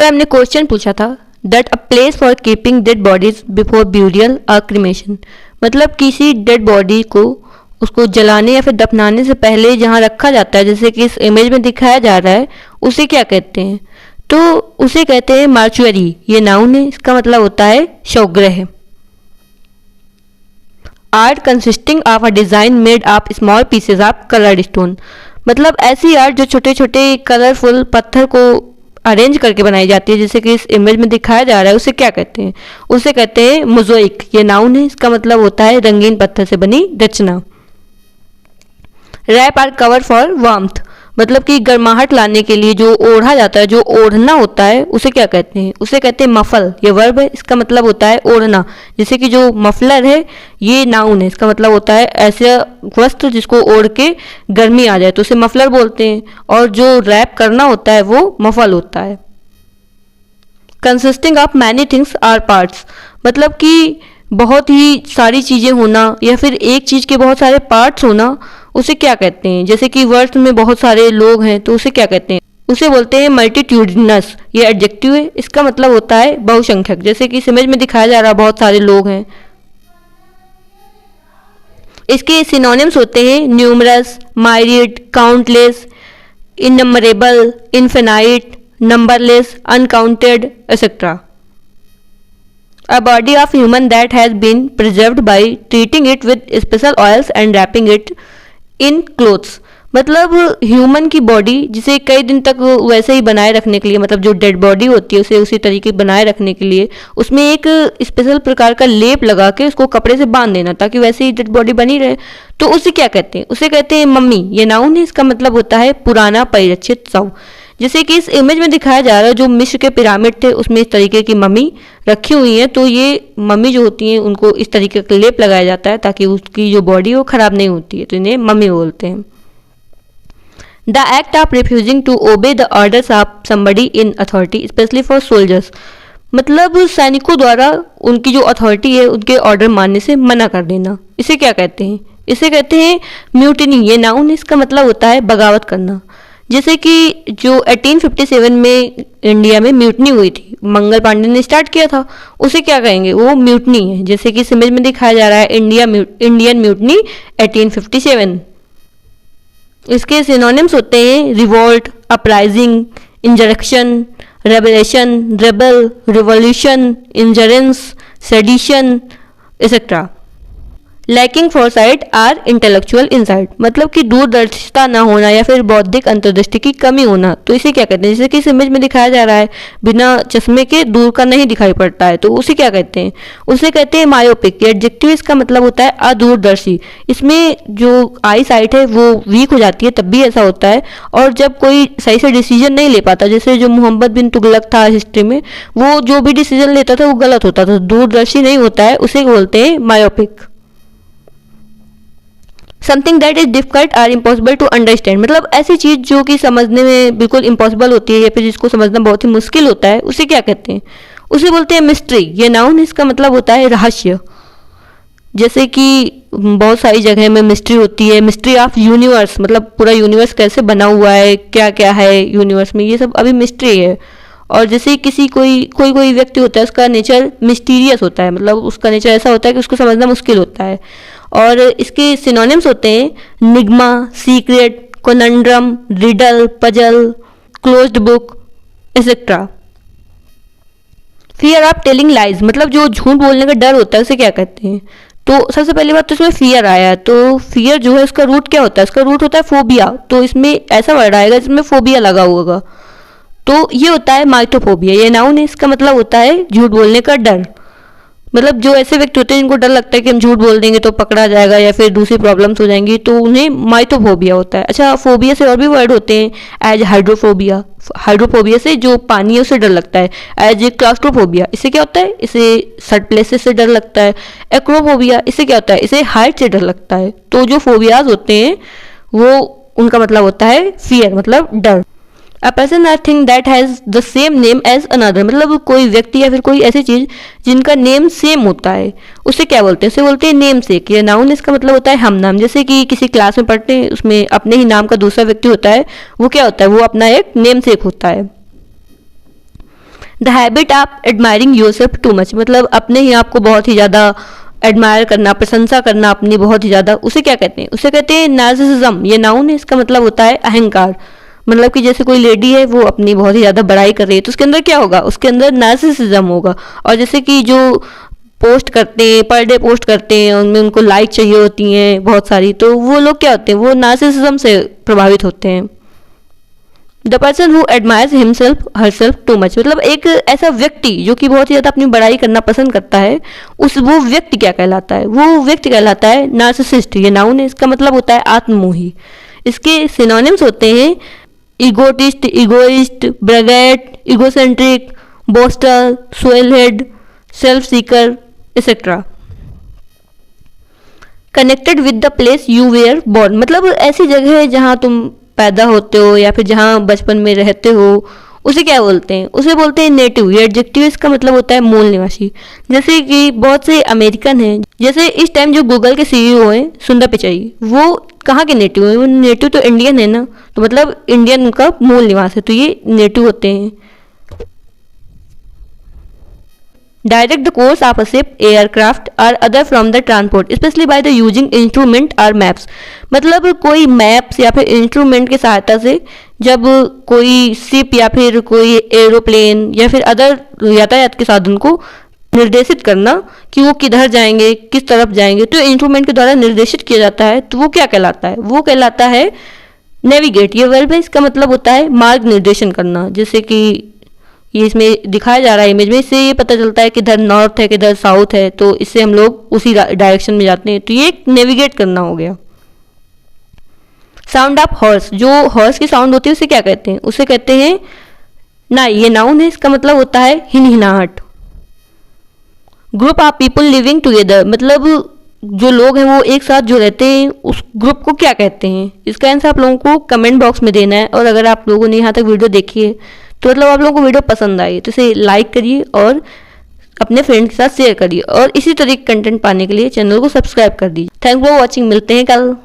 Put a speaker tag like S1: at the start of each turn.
S1: तो हमने क्वेश्चन पूछा था that a place for keeping dead bodies before burial और क्रिमेशन, मतलब किसी डेड बॉडी को उसको जलाने या फिर दफनाने से पहले जहाँ रखा जाता है, जैसे कि इस इमेज में दिखाया जा रहा है, उसे क्या कहते हैं? तो उसे कहते हैं मार्चुअरी। ये नाउन है, इसका मतलब होता है शवगृह। Art consisting of a design made of small pieces of coloured stone, मतलब ऐसी आर्ट जो छोटे छोटे कलरफुल पत्थर को अरेंज करके बनाई जाती है, जैसे कि इस इमेज में दिखाया जा रहा है, उसे क्या कहते हैं? उसे कहते हैं मोज़ेक। ये नाउन है, इसका मतलब होता है रंगीन पत्थर से बनी रचना। Wrap or cover for warmth, मतलब कि गर्माहट लाने के लिए जो ओढ़ा जाता है, जो ओढ़ना होता है, उसे क्या कहते हैं? उसे कहते हैं मफल। ये वर्ब है, इसका मतलब होता है ओढ़ना। जैसे कि जो मफलर है, ये नाउन है, इसका मतलब होता है ऐसे वस्त्र जिसको ओढ़ के गर्मी आ जाए, तो उसे मफलर बोलते हैं। और जो रैप करना होता है वो मफल होता है। Consisting of many things or parts, मतलब कि बहुत ही सारी चीज़ें होना या फिर एक चीज़ के बहुत सारे पार्ट्स होना, उसे क्या कहते हैं? जैसे कि वर्ष में बहुत सारे लोग हैं, तो उसे क्या कहते हैं? उसे बोलते हैं मल्टीट्यूडिनस। ये एडजेक्टिव है, इसका मतलब होता है बहुसंख्यक। जैसे कि इस इमेज में दिखाया जा रहा है, बहुत सारे लोग हैं। इसके सिनोनिम्स होते हैं numerous, myriad, countless, innumerable, infinite, numberless, uncounted, etcetera. A body of human that has been preserved by treating it with special oils and wrapping it in clothes, मतलब ह्यूमन की बॉडी जिसे कई दिन तक वैसे ही बनाए रखने के लिए, मतलब जो डेड बॉडी होती है उसे उसी तरीके बनाए रखने के लिए उसमें एक स्पेशल प्रकार का लेप लगा के उसको कपड़े से बांध देना ताकि वैसे ही डेड बॉडी बनी रहे, तो उसे क्या कहते हैं? उसे कहते हैं मम्मी। ये नाउन है, इसका मतलब होता है पुराना परिरक्षित शव। जैसे कि इस इमेज में दिखाया जा रहा है, जो मिस्र के पिरामिड थे उसमें इस तरीके की मम्मी रखी हुई है, तो ये मम्मी जो होती हैं उनको इस तरीके का लेप लगाया जाता है ताकि उसकी जो बॉडी है वो खराब नहीं होती है, तो इन्हें मम्मी बोलते हैं। The act of refusing to obey the orders of somebody in authority especially for soldiers, मतलब सैनिकों द्वारा उनकी जो अथॉरिटी है उनके ऑर्डर मानने से मना कर देना, इसे क्या कहते हैं? इसे कहते हैं म्यूटिनी। ये नाउन, इसका मतलब होता है बगावत करना। जैसे कि जो 1857 में इंडिया में म्यूटनी हुई थी, मंगल पांडे ने स्टार्ट किया था, उसे क्या कहेंगे? वो म्यूटनी है। जैसे कि इस इमेज में दिखाया जा रहा है इंडियन म्यूटनी 1857। इसके सिनोनिम्स होते हैं revolt, uprising, insurrection, rebellion, rebel, revolution, insurgence, sedition, etcetera. Lacking foresight or intellectual insight, मतलब कि दूरदर्शिता ना होना या फिर बौद्धिक अंतर्दृष्टि की कमी होना, तो इसे क्या कहते हैं? जैसे कि इस इमेज में दिखाया जा रहा है बिना चश्मे के दूर का नहीं दिखाई पड़ता है, तो उसे क्या कहते हैं? उसे कहते हैं मायोपिक। एडजेक्टिव, इसका मतलब होता है अदूरदर्शी। इसमें जो आई साइट है वो वीक हो जाती है, तब भी ऐसा होता है। और जब कोई सही से डिसीजन नहीं ले पाता, जैसे जो मोहम्मद बिन तुगलक था हिस्ट्री में, वो जो भी डिसीजन लेता था वो गलत होता था, दूरदर्शी नहीं होता है, उसे बोलते हैं myopic. Something that is difficult or impossible to understand, मतलब ऐसी चीज़ जो कि समझने में बिल्कुल इम्पॉसिबल होती है या फिर जिसको समझना बहुत ही मुश्किल होता है, उसे क्या कहते हैं? उसे बोलते हैं मिस्ट्री। ये नाउन, इसका मतलब होता है रहस्य। जैसे कि बहुत सारी जगह में मिस्ट्री होती है, मिस्ट्री ऑफ यूनिवर्स, मतलब पूरा यूनिवर्स कैसे बना हुआ है, क्या क्या है यूनिवर्स में, ये सब अभी मिस्ट्री है। और जैसे किसी कोई व्यक्ति होता है, उसका नेचर मिस्टीरियस होता है, मतलब उसका नेचर ऐसा होता है कि उसको समझना मुश्किल होता है। और इसके सिनोनिम्स होते हैं enigma, secret, conundrum, riddle, puzzle, closed book, etcetera. Fear of telling lies, मतलब जो झूठ बोलने का डर होता है उसे क्या कहते हैं? तो सबसे पहली बात तो इसमें फियर आया, तो फियर जो है उसका रूट क्या होता है? उसका रूट होता है फोबिया, तो इसमें ऐसा वर्ड आएगा जिसमें फोबिया लगा होगा, तो ये होता है माइथोफोबिया। ये नाउन है, इसका मतलब होता है झूठ बोलने का डर। मतलब जो ऐसे व्यक्ति होते हैं जिनको डर लगता है कि हम झूठ बोल देंगे तो पकड़ा जाएगा या फिर दूसरी प्रॉब्लम्स हो जाएंगी, तो उन्हें माइथोफोबिया होता है। अच्छा, फोबिया से और भी वर्ड होते हैं, एज हाइड्रोफोबिया। हाइड्रोफोबिया से जो पानी है उससे डर लगता है। एज क्लास्ट्रोफोबिया, इससे क्या होता है? इसे सर्ट प्लेसेस से डर लगता है। एक्रोफोबिया, इससे क्या होता है? इसे हाइट से डर लगता है। तो जो फोबियाज होते हैं वो उनका मतलब होता है फियर, मतलब डर। A person or thing that has the same name as another, मतलब कोई व्यक्ति या फिर कोई ऐसी चीज़ जिनका नेम सेम होता है, उसे क्या बोलते हैं? उसे बोलते हैं नेम सेक। ये नाउन, इसका मतलब होता है हम नाम। जैसे कि किसी क्लास में पढ़ते हैं, उसमें अपने ही नाम का दूसरा व्यक्ति होता है, वो क्या होता है? वो अपना एक नेम सेक होता है। The habit of admiring yourself too much, मतलब अपने ही आप को बहुत ही ज़्यादा एडमायर करना, प्रशंसा करना अपनी बहुत ही ज़्यादा, उसे क्या कहते हैं? उसे कहते हैं नार्सिसिज्म। ये नाउन है, इसका मतलब होता है अहंकार। मतलब कि जैसे कोई लेडी है वो अपनी बहुत ही ज़्यादा बड़ाई कर रही है तो उसके अंदर क्या होगा? उसके अंदर नार्सिसिज्म होगा। और जैसे कि जो पोस्ट करते हैं, पर डे पोस्ट करते हैं, उनमें उनको लाइक चाहिए होती हैं बहुत सारी, तो वो लोग क्या होते हैं? वो नार्सिसिज्म से प्रभावित होते हैं। The person who admires himself herself too much, मतलब एक ऐसा व्यक्ति जो कि बहुत ही ज़्यादा अपनी बड़ाई करना पसंद करता है, वो व्यक्ति क्या कहलाता है? वो व्यक्ति कहलाता है नार्सिसिस्ट। ये नाउन है, इसका मतलब होता है आत्ममोही। इसके सिनोनिम्स होते हैं egotist, egoist, braggart, egocentric, boaster, swellhead, self seeker etcetera. Connected with the place you were born, मतलब ऐसी जगह है जहाँ तुम पैदा होते हो या फिर जहाँ बचपन में रहते हो, उसे क्या बोलते हैं? उसे बोलते हैं नेटिव। ये एडजेक्टिव इसका मतलब होता है मूल निवासी। जैसे कि बहुत से अमेरिकन हैं, जैसे इस टाइम जो गूगल के सीईओ हैं सुंदर पिचाई, वो कहाँ के नेटिव हैं? वो नेटिव तो इंडियन है ना, तो मतलब इंडियन उनका मूल निवास है, तो ये नेटिव होते हैं। Direct the course of a ship, aircraft और other from the transport specially by the using instrument और मैप्स, मतलब कोई मैप्स या फिर इंस्ट्रूमेंट की सहायता से जब कोई शिप या फिर कोई एरोप्लेन या फिर अदर यातायात के साधन को निर्देशित करना कि वो किधर जाएंगे, किस तरफ जाएंगे, तो इंस्ट्रूमेंट के द्वारा निर्देशित किया जाता है, तो वो क्या कहलाता है? वो कहलाता है नेविगेट। ये वर्ब है, इसका मतलब होता है मार्ग निर्देशन करना। जैसे कि ये इसमें दिखाया जा रहा है इमेज में, इससे ये पता चलता है कि इधर नॉर्थ है, किधर साउथ है, तो इससे हम लोग उसी डायरेक्शन में जाते हैं, तो ये नेविगेट करना हो गया। साउंड ऑफ हॉर्स, जो हॉर्स की साउंड होती है उसे क्या कहते हैं? उसे कहते हैं ना, ये नाउन है, इसका मतलब होता है हिनहिनाहट। Group of people living together, मतलब जो लोग हैं वो एक साथ जो रहते हैं उस ग्रुप को क्या कहते हैं? इसका आंसर आप लोगों को कमेंट बॉक्स में देना है। और अगर आप लोगों ने यहाँ तक वीडियो देखी है तो मतलब आप लोगों को वीडियो पसंद आई तो इसे लाइक करिए और अपने फ्रेंड के साथ शेयर करिए, और इसी तरह के कंटेंट पाने के लिए चैनल को सब्सक्राइब कर दीजिए। थैंक्स फॉर वॉचिंग, मिलते हैं कल।